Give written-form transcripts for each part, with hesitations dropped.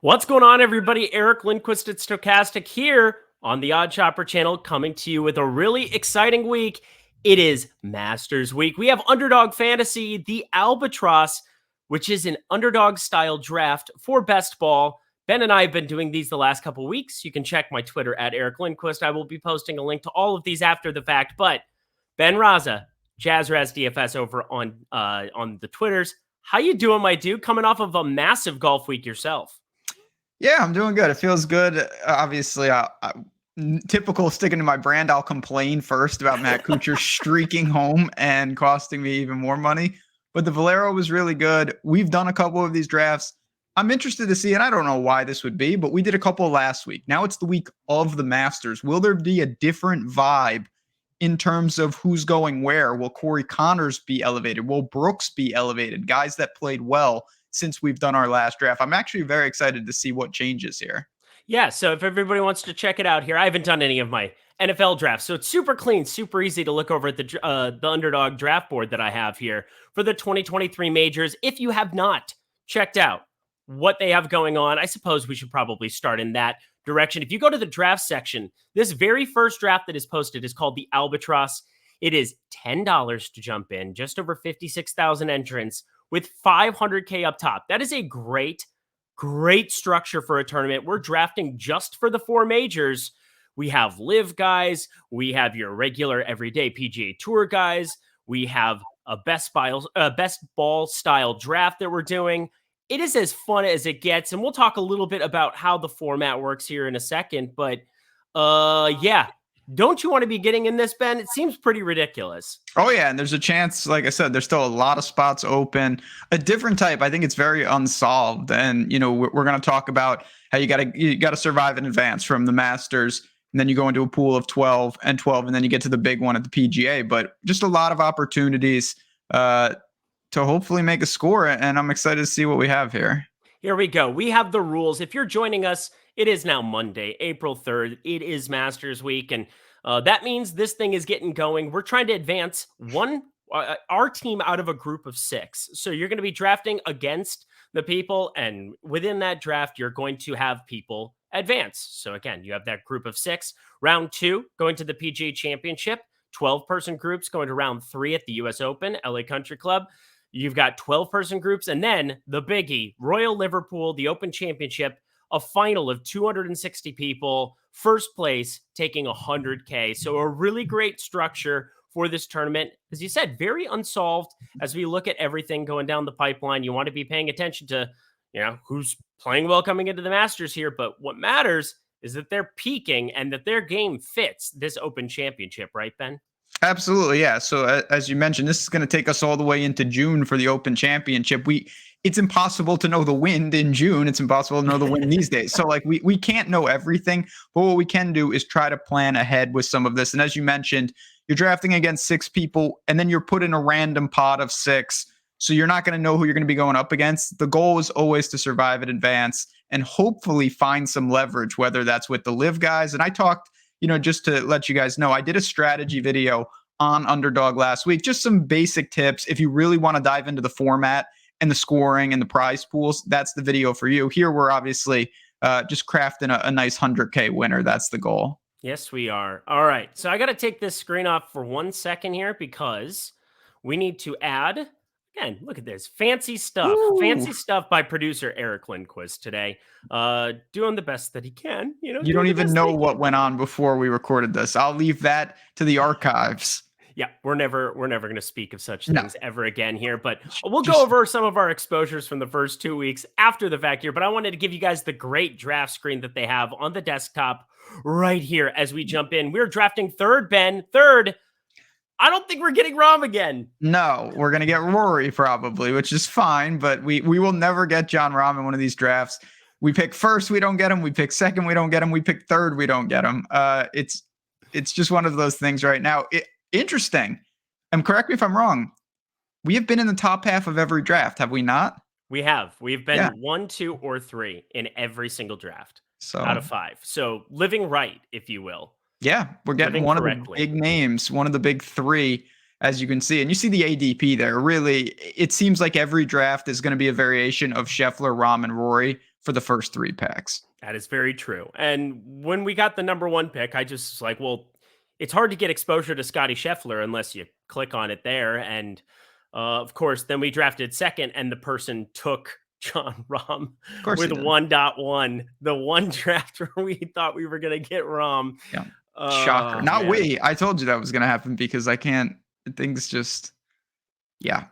What's going on, everybody? Eric Lindquist at Stokastic here on the Odd Chopper channel, coming to you with a really exciting week. It is Masters Week. We have Underdog Fantasy, the Albatross, which is an underdog-style draft for best ball. Ben and I have been doing these the last couple weeks. You can check my Twitter at Eric Lindquist. I will be posting a link to all of these after the fact. But Ben Raza, JazzRaz DFS over on the Twitters. How you doing, my dude? Coming off of a massive golf week yourself. Yeah, I'm doing good. It feels good. Obviously, typical sticking to my brand, I'll complain first about Matt Kuchar streaking home and costing me even more money. But the Valero was really good. We've done a couple of these drafts. I'm interested to see, and I don't know why this would be, but we did a couple last week. Now it's the week of the Masters. Will there be a different vibe in terms of who's going where? Will Corey Connors be elevated? Will Brooks be elevated? Guys that played well since we've done our last draft. I'm actually very excited to see what changes here. Yeah, so if everybody wants to check it out here, I haven't done any of my NFL drafts, so it's super clean, super easy to look over at the Underdog draft board that I have here for the 2023 majors. If you have not checked out what they have going on, I suppose we should probably start in that direction. If you go to the draft section, this very first draft that is posted is called the Albatross. It is $10 to jump in, just over 56,000 entrants with 500K up top. That is a great structure for a tournament. We're drafting just for the four majors. We have live guys. We have your regular everyday PGA Tour guys. We have a best ball style draft that we're doing. It is as fun as it gets. And we'll talk a little bit about how the format works here in a second. But yeah. Don't you want to be getting in this, Ben? It seems pretty ridiculous. Oh, yeah. And there's a chance, like I said, there's still a lot of spots open. A different type. I think it's very unsolved. And, we're going to talk about how you got to survive in advance from the Masters. And then you go into a pool of 12 and 12, and then you get to the big one at the PGA. But just a lot of opportunities to hopefully make a score. And I'm excited to see what we have here. Here we go. We have the rules. If you're joining us, it is now Monday, April 3rd. It is Masters Week, and that means this thing is getting going. We're trying to advance our team out of a group of 6. So you're going to be drafting against the people, and within that draft, you're going to have people advance. So again, you have that group of 6. Round 2, going to the PGA Championship. 12-person groups going to round 3 at the US Open, LA Country Club. You've got 12-person groups, and then the biggie, Royal Liverpool, the Open Championship, a final of 260 people, first place taking 100K. So a really great structure for this tournament. As you said, very unsolved as we look at everything going down the pipeline. You want to be paying attention to, who's playing well coming into the Masters here. But what matters is that they're peaking and that their game fits this Open Championship, right, Ben? Absolutely, yeah. So as you mentioned, this is going to take us all the way into June for the Open Championship. It's impossible to know the wind in June. It's impossible to know the wind these days. So we can't know everything, but what we can do is try to plan ahead with some of this. And as you mentioned, you're drafting against 6 people, and then you're put in a random pot of 6. So you're not going to know who you're going to be going up against. The goal is always to survive in advance and hopefully find some leverage, whether that's with the live guys. And I talked, just to let you guys know, I did a strategy video on Underdog last week, just some basic tips. If you really want to dive into the format and the scoring and the prize pools, that's the video for you. Here, we're obviously just crafting a nice 100K winner. That's the goal. Yes, we are. All right. So I got to take this screen off for 1 second here because we need to add, again, look at this. Fancy stuff. Ooh. Fancy stuff by producer Eric Lindquist today. Doing the best that he can. You don't even know what went on before we recorded this. I'll leave that to the archives. Yeah, we're never going to speak of such things ever again here, but we'll go over some of our exposures from the first 2 weeks after the fact here. But I wanted to give you guys the great draft screen that they have on the desktop right here as we jump in. We're drafting third, Ben. Third. I don't think we're getting Rahm again. No, we're going to get Rory probably, which is fine, but we will never get Jon Rahm in one of these drafts. We pick first, we don't get him. We pick second, we don't get him. We pick third, we don't get him. It's just one of those things right now. Interesting. And correct me if I'm wrong. We have been in the top half of every draft, have we not? We have. We've been 1, 2, or 3 in every single draft out of 5. So living right, if you will. Yeah, we're getting one of the big names, one of the big 3, as you can see. And you see the ADP there. Really, it seems like every draft is going to be a variation of Scheffler, Rahm, and Rory, for the first 3 picks. That is very true. And when we got the number 1 pick, I just was like, well, it's hard to get exposure to Scotty Scheffler unless you click on it there. And of course, then we drafted second, and the person took John Rahm Of course with he did. 1.1, the one draft where we thought we were going to get Rahm. Yeah. Shocker. Oh, Not man. we. I told you that was going to happen because I can't. Things just. Yeah.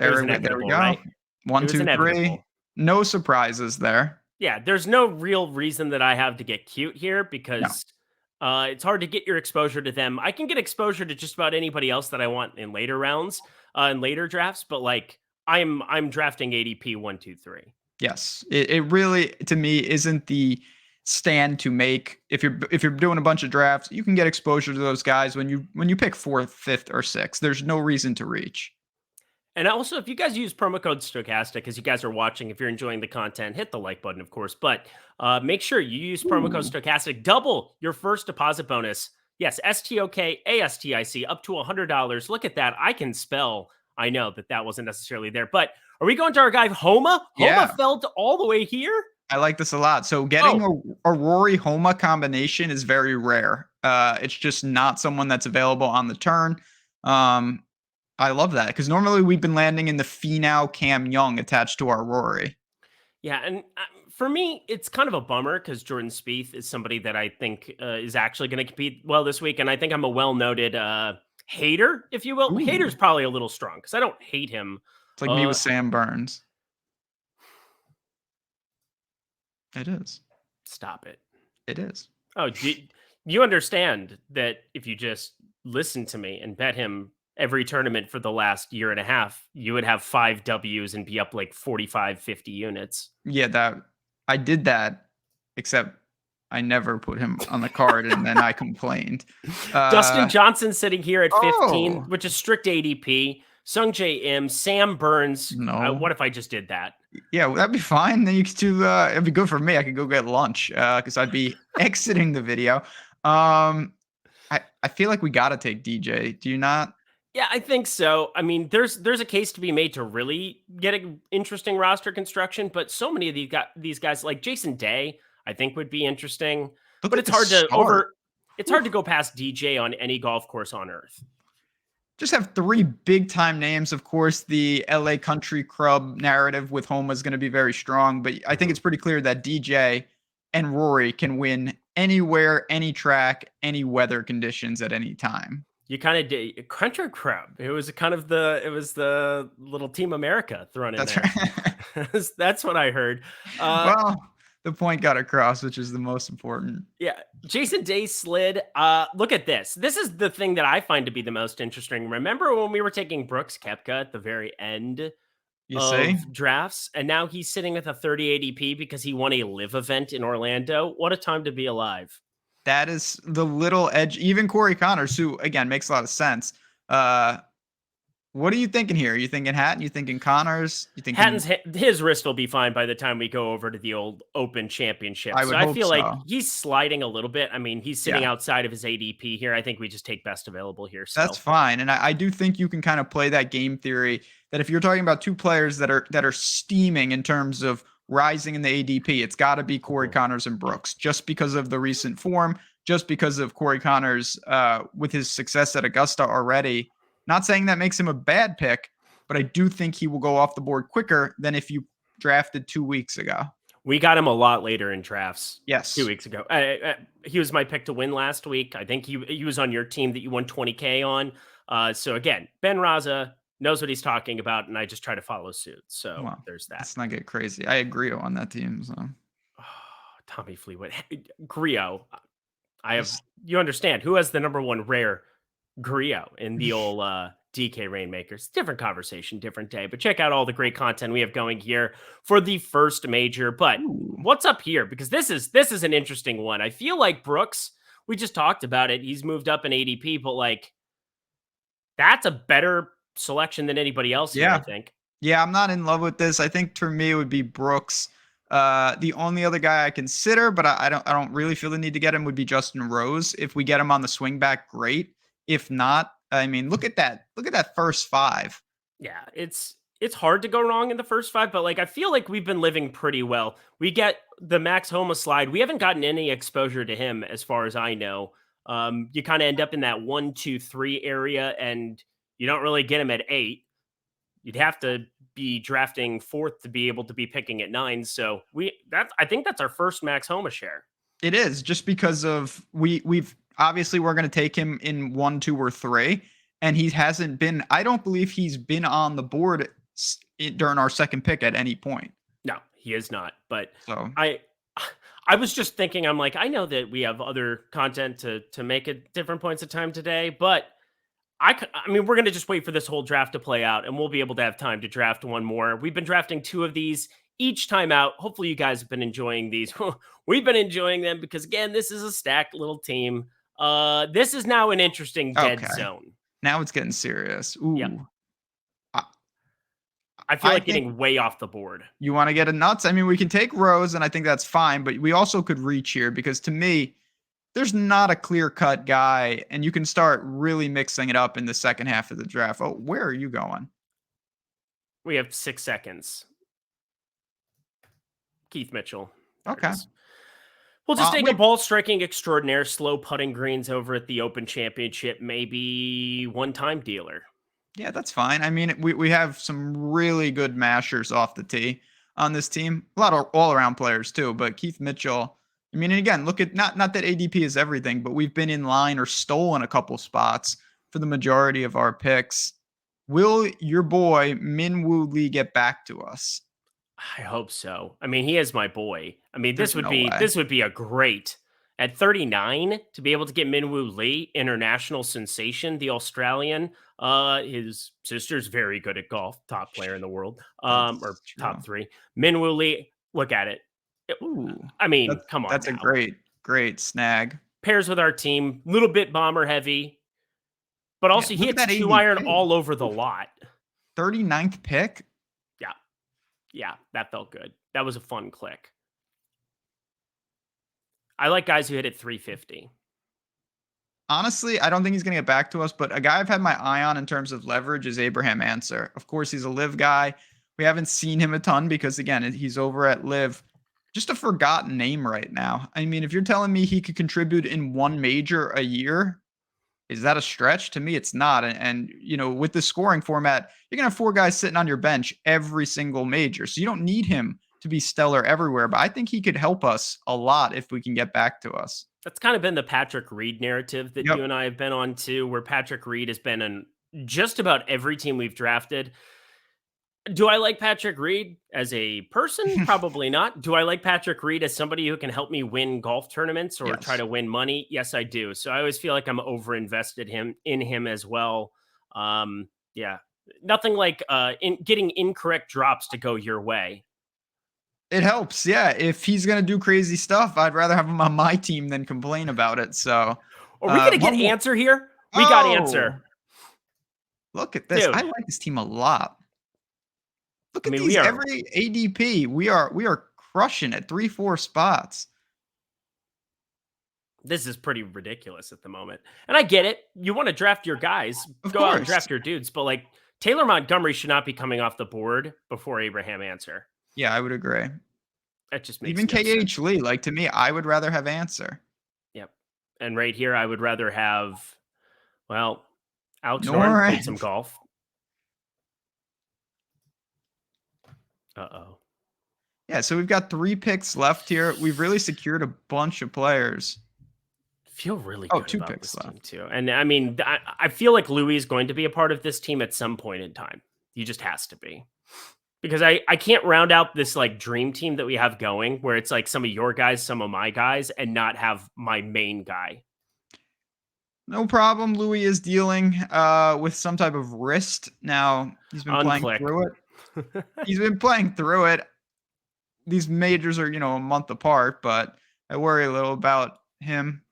It was There we inevitable, go. right? 1, It was 2, 3. inevitable. No surprises there. Yeah, there's no real reason that I have to get cute here No. because it's hard to get your exposure to them. I can get exposure to just about anybody else that I want in later rounds, in later drafts, but like I'm drafting ADP 1, 2, 3. Yes. It really, to me, isn't the stand to make. If you're doing a bunch of drafts, you can get exposure to those guys when you pick 4th, 5th, or 6th. There's no reason to reach. And also, if you guys use promo code Stokastic, as you guys are watching, if you're enjoying the content, hit the like button, of course. But make sure you use promo code Stokastic. Double your first deposit bonus. Yes, STOKASTIC, up to $100. Look at that. I can spell. I know that wasn't necessarily there. But are we going to our guy, Homa? Yeah. Homa fell all the way here? I like this a lot. So getting a Rory Homa combination is very rare. It's just not someone that's available on the turn. I love that because normally we've been landing in the Finau Cam Young attached to our Rory. Yeah, and for me, it's kind of a bummer because Jordan Spieth is somebody that I think is actually going to compete well this week, and I think I'm a well-noted hater, if you will. Ooh. Hater's probably a little strong because I don't hate him. It's like me with Sam Burns. It is. Stop it. It is. Oh, you understand that if you just listen to me and bet him every tournament for the last year and a half, you would have 5 W's and be up like 45, 50 units. Yeah, I did that, except I never put him on the card, and then I complained. Dustin Johnson sitting here at 15, Oh. which is strict ADP. Sung J M, Sam Burns. No. What if I just did that? Yeah, well, that'd be fine. Then you could do. It'd be good for me. I could go get lunch because I'd be exiting the video. I feel like we gotta take DJ. Do you not? Yeah, I think so. I mean, there's a case to be made to really get an interesting roster construction, but so many of these guys, like Jason Day, I think would be interesting. Look but at it's hard the to start. it's hard to go past DJ on any golf course on earth. Just have 3 big time names. Of course, the LA Country Club narrative with Homa is going to be very strong, but I think it's pretty clear that DJ and Rory can win anywhere, any track, any weather conditions at any time. You kind of did Country Club. It was the little Team America thrown in That's there. right. That's what I heard. Well, the point got across, which is the most important. Yeah. Jason Day slid. Look at this. This is the thing that I find to be the most interesting. Remember when we were taking Brooks Koepka at the very end of drafts? And now he's sitting with a 30 ADP because he won a live event in Orlando. What a time to be alive. That is the little edge. Even Corey Connors, who, again, makes a lot of sense. What are you thinking here? Are you thinking Hatton? You thinking Connors? You thinking Hatton's his wrist will be fine by the time we go over to the old Open Championship. I feel like he's sliding a little bit. I mean, he's sitting outside of his ADP here. I think we just take best available here. So. That's fine, and I do think you can kind of play that game theory that if you're talking about 2 players that are steaming in terms of rising in the ADP, it's got to be Corey Connors and Brooks, just because of the recent form, just because of Corey Connors with his success at Augusta already. Not saying that makes him a bad pick, but I do think he will go off the board quicker than if you drafted 2 weeks ago. We got him a lot later in drafts. Yes. 2 weeks ago. He was my pick to win last week. I think he was on your team that you won 20K on. So again, Ben Raza knows what he's talking about, and I just try to follow suit. So there's that. Let's not get crazy. I agree on that team. So Tommy Fleetwood. Griot. You understand who has the number 1 rare Griot in the old DK Rainmakers. Different conversation, different day. But check out all the great content we have going here for the first major. But what's up here? Because this is an interesting one. I feel like Brooks, we just talked about it. He's moved up in ADP, but like that's a better selection than anybody else here, I think. Yeah, I'm not in love with this. I think for me it would be Brooks. The only other guy I consider, but I don't really feel the need to get him would be Justin Rose. If we get him on the swing back, great. If not, I mean, look at that. Look at that first 5. Yeah, it's it's hard to go wrong in the first 5, but, like, I feel like we've been living pretty well. We get the Max Homa slide. We haven't gotten any exposure to him as far as I know. You kinda end up in that 1, 2, 3 area, and you don't really get him at 8. You'd have to be drafting 4th to be able to be picking at 9, so I think that's our first Max Homa share. It is just because of we've obviously we're going to take him in 1, 2, or 3, and he hasn't been. I don't believe he's been on the board during our second pick at any point. No, he is not, but So I I was just thinking, I'm like, I know that we have other content to make at different points of time today, but I mean, we're gonna just wait for this whole draft to play out, and we'll be able to have time to draft one more. We've been drafting 2 of these each time out. Hopefully, you guys have been enjoying these. We've been enjoying them because, again, this is a stacked little team. This is now an interesting dead okay, zone. now it's getting serious. Yep, Ooh, I, I feel I like think getting way off the board. you want to get a nuts. I mean, we can take Rose, and I think that's fine, but we also could reach here because to me, there's not a clear cut guy, and you can start really mixing it up in the second half of the draft. Oh, where are you going? We have 6 seconds. Keith Mitchell. There it Okay. is. We'll just take a Wait, ball striking extraordinaire, slow putting greens over at the Open Championship, maybe one time dealer. yeah, that's fine. I mean, we have some really good mashers off the tee on this team. A lot of all around players too, but Keith Mitchell. I mean, and again, look at not that ADP is everything, but we've been in line or stolen a couple spots for the majority of our picks. Will your boy Min Woo Lee get back to us? I hope so. I mean, he is my boy. I mean, There's no way. this would be a great at 39 to be able to get Minwoo Lee, international sensation, the Australian. His sister's very good at golf, top player in the world, or That's top true. 3. Minwoo Lee, look at it. Ooh, I mean, that's come on that's a now. great snag. Pairs with our team, little bit bomber heavy, but Yeah, also he look at hits that 2 iron ADP. all over the Oof, lot. 39th pick. Yeah, yeah, that felt good. That was a fun click. I like guys who hit at 350. Honestly, I don't think he's going to get back to us, but a guy I've had my eye on in terms of leverage is Abraham Answer. Of course, he's a live guy. We haven't seen him a ton because, again, he's over at live. Just a forgotten name right now. I mean, if you're telling me he could contribute in one major a year, is that a stretch? To me, it's not. And you know, with the scoring format, you're going to have 4 guys sitting on your bench every single major. So you don't need him to be stellar everywhere. But I think he could help us a lot if we can get back to us. That's kind of been the Patrick Reed narrative that you Yep. and I have been on too, where Patrick Reed has been in just about every team we've drafted. Do I like Patrick Reed as a person? Probably not. Do I like Patrick Reed as somebody who can help me win golf tournaments or try Yes. to win money? Yes, I do. So I always feel like I'm over invested in him as well. Yeah, nothing like in getting incorrect drops to go your way. It helps. Yeah. If he's going to do crazy stuff, I'd rather have him on my team than complain about it. So, Are we gonna get one more. answer here? We got Oh, answer, look at this. I dude. like this team a lot. Look I at mean, these every ADP. We are crushing it. 3, 4 spots. this is pretty ridiculous at the moment. And I get it. You want to draft your guys, Of go out and course. draft your dudes, but like Taylor Montgomery should not be coming off the board before Abraham Answer. Yeah, I would agree. That just makes Even no KH sense. Lee, like to me, I would rather have answer. Yep. And right here, I would rather have, well, Alex Noren Nor played some golf. Uh-oh. yeah, so we've got 3 picks left here. We've really secured a bunch of players. Feel really Oh, good 2 about picks this team left. too. And I mean, I feel like Louis is going to be a part of this team at some point in time. He just has to be. Because I can't round out this like dream team that we have going where it's like some of your guys, some of my guys, and not have my main guy. No problem. Louis is dealing with some type of wrist. Now, he's been playing Unclick. through it. He's been playing through it. These majors are, a month apart, but I worry a little about him.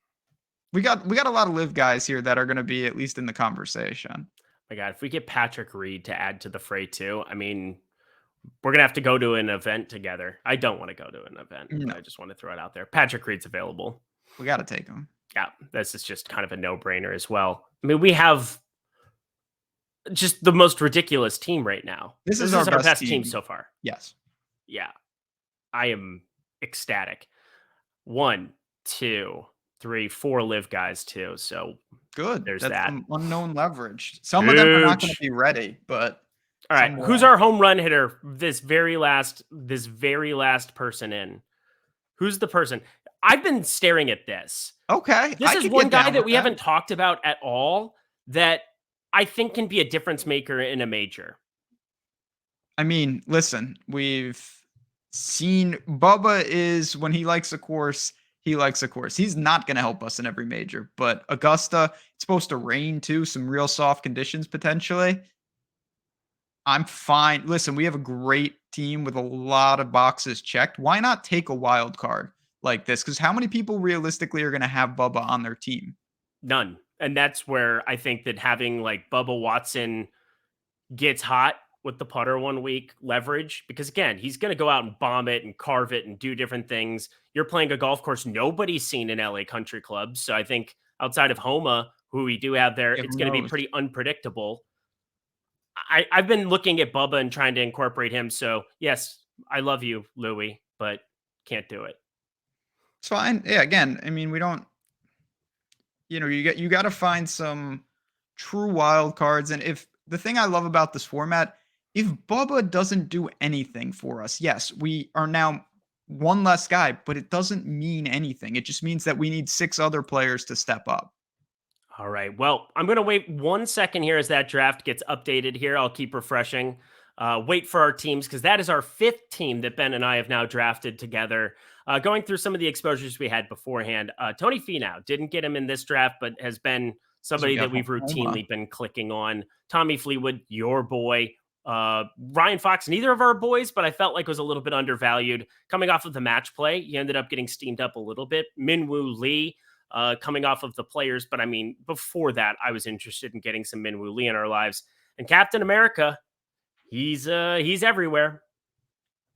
We got a lot of live guys here that are going to be at least in the conversation. My God, if we get Patrick Reed to add to the fray too, I mean, we're gonna have to go to an event together. I don't want to go to an event, but No, I just want to throw it out there. Patrick Reed's available. we got to take him. Yeah, this is just kind of a no-brainer as well. I mean, we have just the most ridiculous team right now. This is This our is our best best team team. so far. Yes. Yeah, I am ecstatic. 1, 2, 3, 4 live guys too. So Good. there's That's that. some unknown leverage. Some of them are not going to Huge. be ready, but All right, some who's will. our home run hitter? This very last person in. Who's the person? I've been staring at this. Okay, This I is could one get guy down that with we that. haven't talked about at all that I think can be a difference maker in a major. I mean, listen, we've seen Bubba is when he likes a course, he likes a course. He's not going to help us in every major, but Augusta, it's supposed to rain too, some real soft conditions potentially. I'm fine. Listen, we have a great team with a lot of boxes checked. Why not take a wild card like this? Because how many people realistically are going to have Bubba on their team? None. And that's where I think that having like Bubba Watson gets hot with the putter one week leverage because again, he's going to go out and bomb it and carve it and do different things. You're playing a golf course nobody's seen in LA Country Club. So I think outside of Homa, who we do have there, Yeah, it's who going to be knows? pretty unpredictable. I've been looking at Bubba and trying to incorporate him. So yes, I love you, Louie, but can't do it. It's fine. Yeah, again, I mean, we don't, you got to find some true wild cards. And if the thing I love about this format, if Bubba doesn't do anything for us, yes, we are now one less guy, but it doesn't mean anything. It just means that we need 6 other players to step up. All right. Well, I'm going to wait 1 second here as that draft gets updated here. I'll keep refreshing. Wait for our teams because that is our 5th team that Ben and I have now drafted together. Going through some of the exposures we had beforehand. Tony Finau didn't get him in this draft, but has been Because we somebody got that we've Homa. routinely been clicking on. Tommy Fleetwood, your boy. Ryan Fox, neither of our boys, but I felt like was a little bit undervalued. Coming off of the match play, he ended up getting steamed up a little bit. Minwoo Lee, coming off of the players. But I mean, before that, I was interested in getting some Minwoo Lee in our lives. And Captain America, he's everywhere.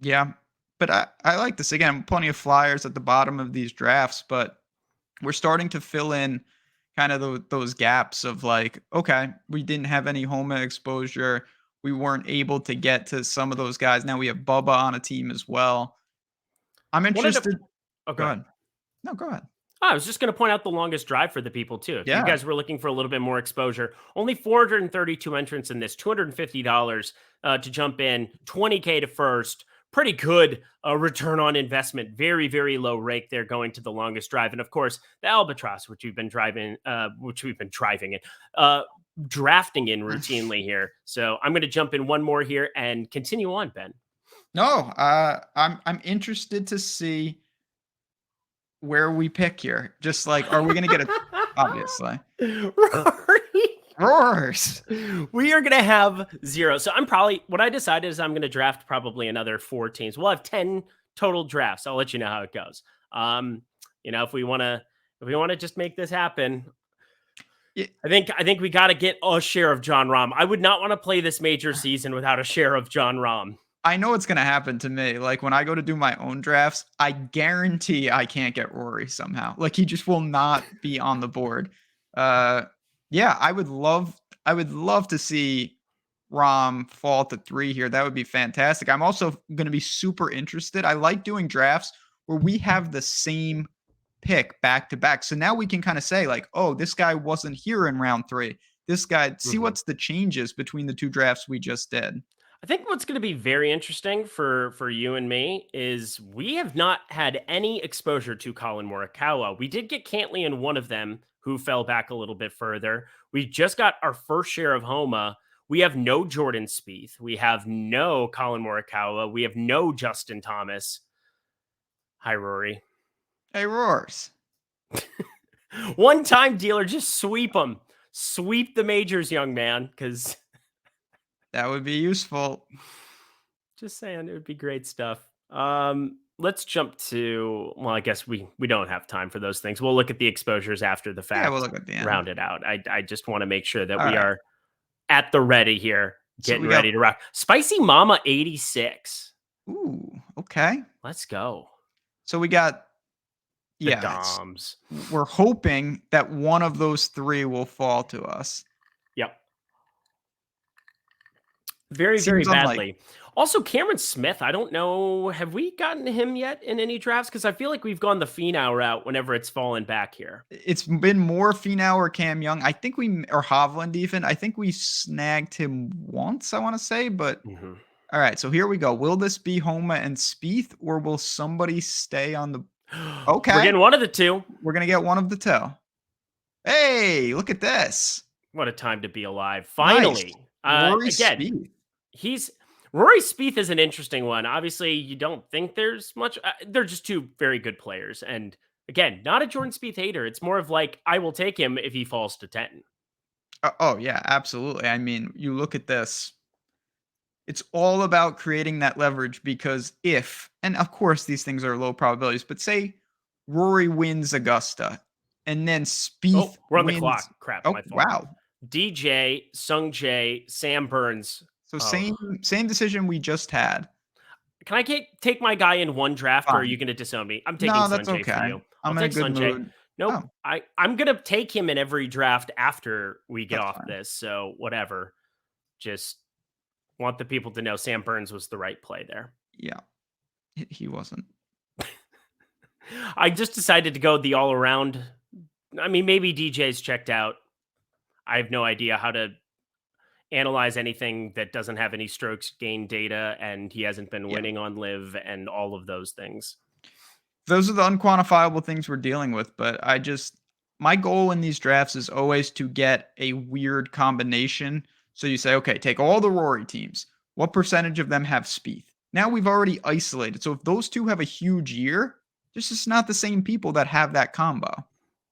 Yeah. But I like this. Again, plenty of flyers at the bottom of these drafts, but we're starting to fill in kind of those gaps of like, okay, we didn't have any Homa exposure. We weren't able to get to some of those guys. Now we have Bubba on a team as well. I'm Wanted to interested. oh, Go go ahead. ahead. No, go ahead. I was just going to point out the longest drive for the people too. If you Yeah. guys were looking for a little bit more exposure, only 432 entrants in this, $250 to jump in, 20K to first. Pretty good return on investment. Very, very low rake there going to the longest drive. And of course, the Albatross, which we've been drafting in routinely here. So I'm going to jump in one more here and continue on, Ben. No, I'm interested to see where we pick here. Just like, are we gonna get a obviously. Rory. Roars. We are going to have 0. So what I decided is I'm going to draft probably another 4 teams. We'll have 10 total drafts. I'll let you know how it goes. If we want to just make this happen, Yeah, I think we got to get a share of John Rahm. I would not want to play this major season without a share of John Rahm. I know it's gonna happen to me. Like when I go to do my own drafts, I guarantee I can't get Rory somehow. Like he just will not be on the board. Uh yeah, I would love to see Rom fall to 3 here. That would be fantastic. I'm also gonna be super interested. I like doing drafts where we have the same pick back to back. So now we can kind of say, like, oh, this guy wasn't here in round 3. This guy, see Mhm. what's the changes between the 2 drafts we just did. I think what's going to be very interesting for you and me is we have not had any exposure to Colin Morikawa. We did get Cantley in one of them, who fell back a little bit further. We just got our first share of Homa. We have no Jordan Spieth. We have no Colin Morikawa. We have no Justin Thomas. Hi, Rory. Hey, Roars. One time dealer, just sweep them. Sweep the majors, young man, because That would be useful. just saying, it would be great stuff. Let's jump to, well, I guess we don't have time for those things. We'll look at the exposures after the Yeah, we'll fact, look at the end. round it out. I just want to make sure that All we right. are at the ready here, So getting we ready got to rock. Spicy Mama 86. ooh, okay. Let's go. So we got The yeah, Doms. we're hoping that one of those 3 will fall to us. Yep. Very, very Seems unlikely. badly. Also, Cameron Smith, I don't know, have we gotten him yet in any drafts? Because I feel like we've gone the Finau route whenever it's fallen back here. It's been more Finau or Cam Young. I think or Hovland even. I think we snagged him once, I want to say, but Mhm. all right, so here we go. Will this be Homa and Spieth, or will somebody stay on the We're Okay. getting one of the two. We're gonna get one of the two. Hey, look at this. What a time to be alive. Nice. Finally. Rory Again, Spieth. he's Rory Spieth is an interesting one. Obviously, you don't think there's much. They're just two very good players. And again, not a Jordan Spieth hater. It's more of like, I will take him if he falls to 10. Oh, yeah, absolutely. I mean, you look at this. It's all about creating that leverage because if, and of course these things are low probabilities, but say Rory wins Augusta and then Oh, Spieth we're on the clock. wins. Crap, Oh, my fault. wow. DJ, Sung Jae, Sam Burns. So Oh, same decision we just had. can I take my guy in one draft, or are you Fine. going to disown me? I'm taking No, that's Sanjay for okay. you. I'll I'm in a take good Sanjay. mood. Nope. Oh, I'm going to take him in every draft after we get that's off fine. this. So whatever. Just want the people to know Sam Burns was the right play there. Yeah, he wasn't. I just decided to go the all around. I mean, maybe DJ's checked out. I have no idea how to analyze anything that doesn't have any strokes gain data, and he hasn't been Yeah. winning on live and all of those things. Those are the unquantifiable things we're dealing with, but my goal in these drafts is always to get a weird combination. So you say, okay, take all the Rory teams. What percentage of them have Spieth? Now we've already isolated. So if those two have a huge year, there's just not the same people that have that combo.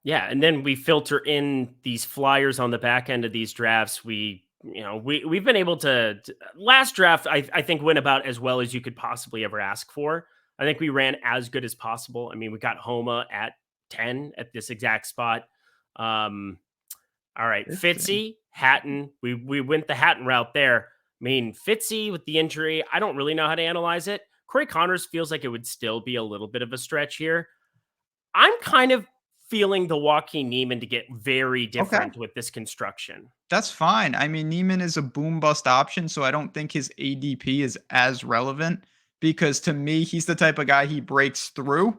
Yeah, and then we filter in these flyers on the back end of these drafts. We've been able to last draft, I think, went about as well as you could possibly ever ask for. I think we ran as good as possible. I mean, we got Homa at 10 at this exact spot. Um, all right, 50. Fitzy, Hatton. We went the Hatton route there. I mean, Fitzy with the injury, I don't really know how to analyze it. Corey Connors feels like it would still be a little bit of a stretch here. I'm kind of feeling the Joaquin Neiman to get very Okay. different with this construction. That's fine. I mean, Neiman is a boom bust option, so I don't think his ADP is as relevant because to me, he's the type of guy he breaks through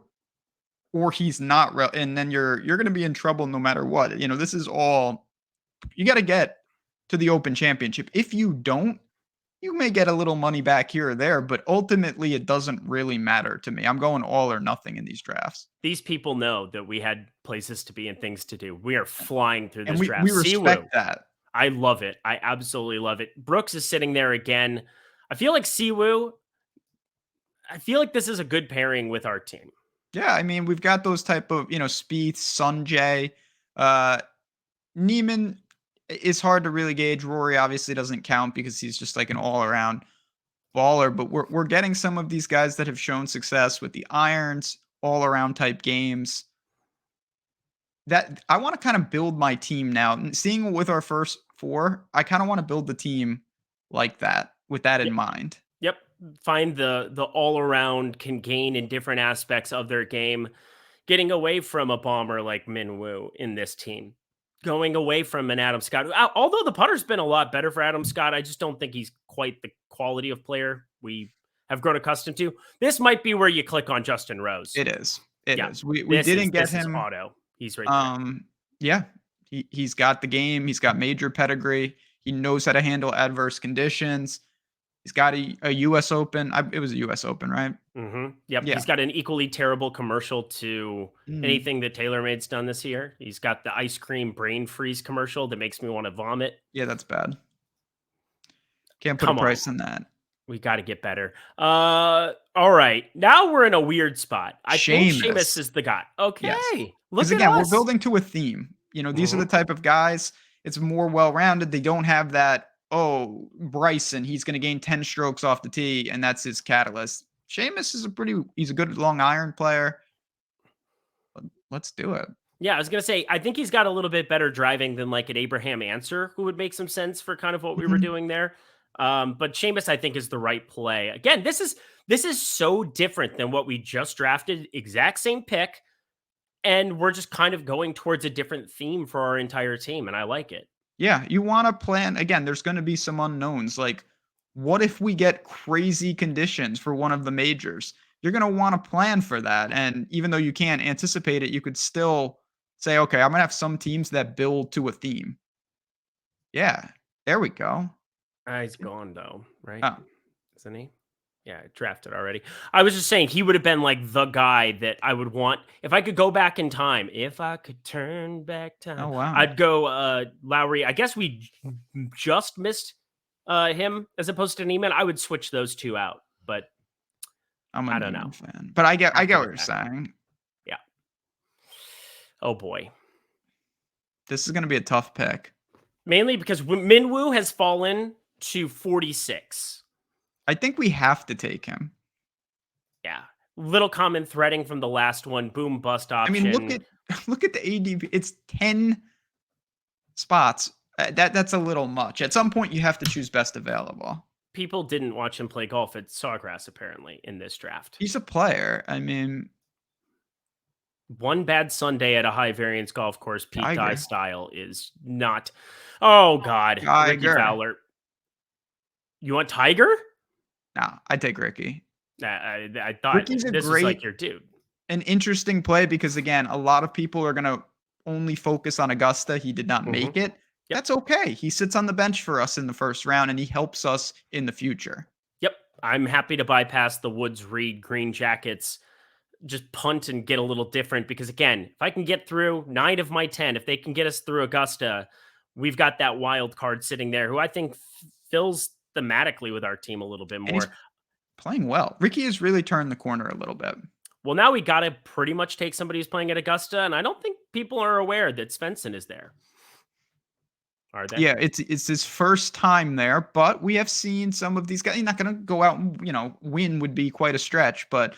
or he's not and then you're going to be in trouble no matter what. This is all you got to get to the Open Championship. If you don't, you may get a little money back here or there, but ultimately it doesn't really matter to me. I'm going all or nothing in these drafts. These people know that we had places to be and things to do. We are flying through And this we draft. respect Siwoo, that. I love it. I absolutely love it. Brooks is sitting there again. I feel like Siwoo, I feel like this is a good pairing with our team. Yeah, I mean, we've got those type of, Spieth, Sunjay, uh Neiman is hard to really gauge. Rory obviously doesn't count because he's just like an all-around baller, but we're getting some of these guys that have shown success with the irons, all-around type games. That I want to kind of build my team now. Seeing with our first four, I kind of want to build the team like that with that in mind. Yep. Find the all around can gain in different aspects of their game, getting away from a bomber like Minwoo in this team, going away from an Adam Scott. Although the putter's been a lot better for Adam Scott, I just don't think he's quite the quality of player we have grown accustomed to. This might be where you click on Justin Rose. It is. It Yeah. is. We didn't get This is him. auto. He's right there. Yeah. He's got the game. He's got major pedigree. He knows how to handle adverse conditions. He's got a US Open. It was a US Open, right? Yep. Yeah. He's got an equally terrible commercial to Mm. anything that TaylorMade's done this year. He's got the ice cream brain freeze commercial that makes me want to vomit. Yeah, that's bad. Can't put a Come on. price on that. We got to get better. All right. Now we're in a weird spot. I think Seamus Seamus. is the guy. Yes. Okay. Because Look at again, we're us. building to a theme. These are the Mhm. type of guys. It's more well-rounded. They don't have that, oh, Bryson, he's going to gain 10 strokes off the tee, and that's his catalyst. Seamus is he's a good long iron player. Let's do it. Yeah, I was gonna say, I think he's got a little bit better driving than like an Abraham Answer, who would make some sense for kind of what we were Mhm. doing there. But Seamus, I think, is the right play. Again, this is so different than what we just drafted. Exact same pick, and we're just kind of going towards a different theme for our entire team, and I like it. Yeah, you want to plan again, there's going to be some unknowns like What if we get crazy conditions for one of the majors? You're going to want to plan for that. And even though you can't anticipate it, you could still say, okay, I'm going to have some teams that build to a theme. Yeah, there we go. He's gone though, right? Oh, Isn't he? Yeah, drafted already. I was just saying he would have been like the guy that I would want if I could go back in time. If I could turn back oh time, wow. I'd go Lowry. I guess we just missed him as opposed to Neiman. I would switch those two out, but I'm a I don't know. Neiman fan. But I Have get to what go you're back. saying. Yeah. Oh boy. This is going to be a tough pick. Mainly because Minwoo has fallen to 46. I think we have to take him. Yeah. Little common threading from the last one. Boom bust I mean, option. look at the ADP. It's 10 spots. That's a little much. At some point, you have to choose best available. People didn't watch him play golf at Sawgrass apparently in this draft. He's a player. I mean, One bad Sunday at a high variance golf course, Pete Dye Tiger. style is not. Oh God, Ricky Tiger. Fowler. You want Tiger? Nah, I take Ricky. I thought Ricky's a this was like great, your dude. an interesting play because again, a lot of people are gonna only focus on Augusta. He did not Hmm. make it. Yep. That's okay. He sits on the bench for us in the first round, and he helps us in the future. Yep. I'm happy to bypass the Woods Reed Green Jackets, just punt and get a little different because again, if I can get through 9 of my 10, if they can get us through Augusta, we've got that wild card sitting there who I think fills thematically with our team a little bit And he's more. playing well. Ricky has really turned the corner a little bit. Well, now we got to pretty much take somebody who's playing at Augusta, and I don't think people are aware that Svensson is there. Are they? Yeah, it's his first time there, but we have seen some of these guys. He's not going to go out and win would be quite a stretch, but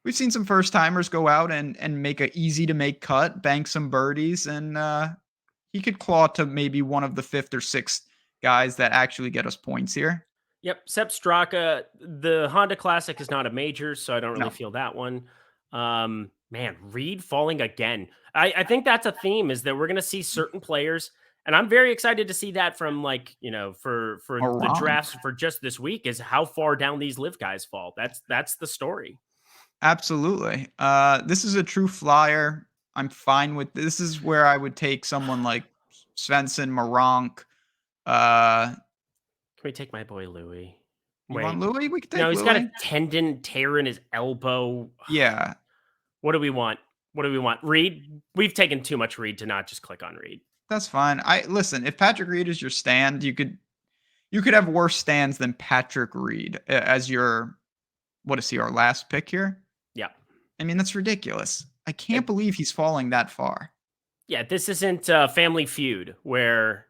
we've seen some first timers go out and make a easy to make cut, bank some birdies, and he could claw to maybe one of the fifth or sixth guys that actually get us points here. Yep. Sepp Straka, the Honda Classic is not a major, so I don't really No, feel that one. Man, Reed falling again. I think that's a theme is that we're gonna see certain players, and I'm very excited to see that from for the Moran. drafts for just this week is how far down these live guys fall. That's the story. Absolutely. This is a true flyer. I'm fine with this. Is where I would take someone like Svensson, Moronk. Can we take my boy Louis? You want Wait. Louis? We could No, take he's got a Louis. tendon tear in his elbow. Yeah, What do we want? What do we want? Reed? We've taken too much Reed to not just click on Reed. that's fine. I listen. If Patrick Reed is your stand, you could have worse stands than Patrick Reed as your what is he? Our last pick here. Yeah. I mean, that's ridiculous. I Yeah, can't believe he's falling that far. yeah, this isn't Family Feud where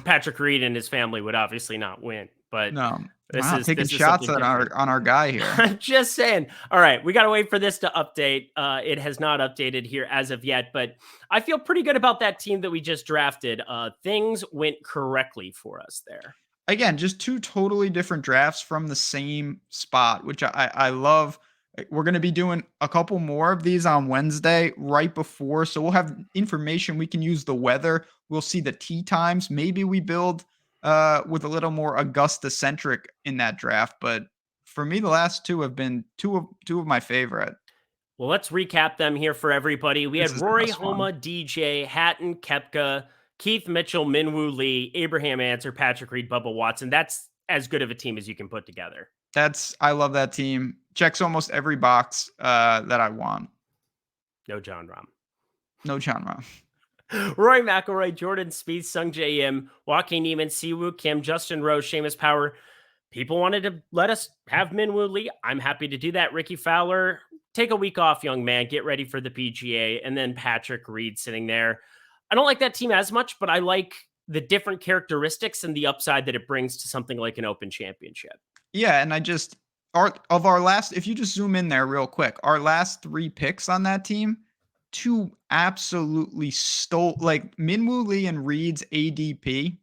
Patrick Reed and his family would obviously not win, but No, this wow, is taking this is shots something at different. our guy here. I'm just saying. All right, we got to wait for this to update. It has not updated here as of yet, but I feel pretty good about that team that we just drafted. Things went correctly for us there. Again, just two totally different drafts from the same spot, which I love. We're going to be doing a couple more of these on Wednesday right before. So we'll have information. We can use the weather. We'll see the tee times. Maybe we build with a little more Augusta centric in that draft. But for me, the last two have been two of my favorite. Well, let's recap them here for everybody. We This had is the Rory best one. Homa, DJ, Hatton, Kepka, Keith Mitchell, Minwoo Lee, Abraham Answer, Patrick Reed, Bubba Watson. That's as good of a team as you can put together. I love that team. Checks almost every box that I want. No John Rahm. No John Rom. Roy McIlroy, Jordan Spieth, Sung J M, Joaquin Neiman, Siwoo Kim, Justin Rose, Seamus Power. People wanted to let us have Minwoo Lee. I'm happy to do that. Ricky Fowler, take a week off, young man. Get ready for the PGA. And then Patrick Reed sitting there. I don't like that team as much, but I like the different characteristics and the upside that it brings to something like an Open Championship. Yeah, and our last, if you just zoom in there real quick, our last three picks on that team, two absolutely stole like Minwoo Lee and Reed's ADP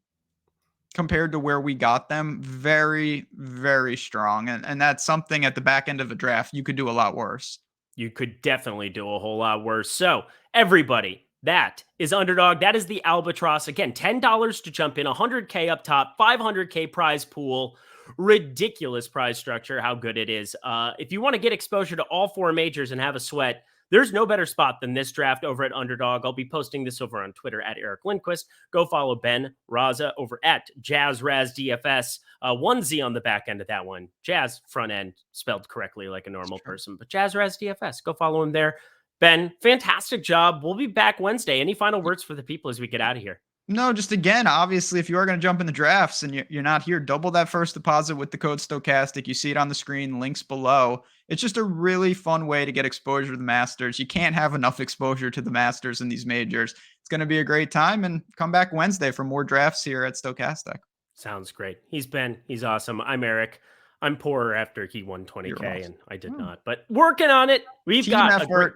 compared to where we got them, very, very strong. And that's something at the back end of a draft you could do a lot worse. You could definitely do a whole lot worse. So, everybody, That is Underdog. That is the Albatross. Again, $10 to jump in, 100K up top, 500K prize pool. Ridiculous prize structure, how good it is. If you want to get exposure to all 4 majors and have a sweat, there's no better spot than this draft over at Underdog. I'll be posting this over on Twitter at Eric Lindquist. Go follow Ben Raza over at JazzRazDFS. 1Z on the back end of that one. Jazz front end spelled correctly like a normal person, but JazzRazDFS. Go follow him there. Ben, fantastic job. We'll be back Wednesday. Any final words for the people as we get out of here? No, just again, obviously, if you are going to jump in the drafts and you're not here, double that first deposit with the code Stokastic. You see it on the screen, links below. It's just a really fun way to get exposure to the Masters. You can't have enough exposure to the Masters in these majors. It's going to be a great time, and come back Wednesday for more drafts here at Stokastic. Sounds great. He's awesome. I'm Eric. I'm poorer after he won 20K, and I did not, but working on it. We've got a great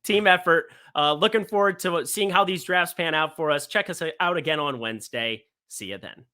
team effort. Looking forward to seeing how these drafts pan out for us. Check us out again on Wednesday. See you then.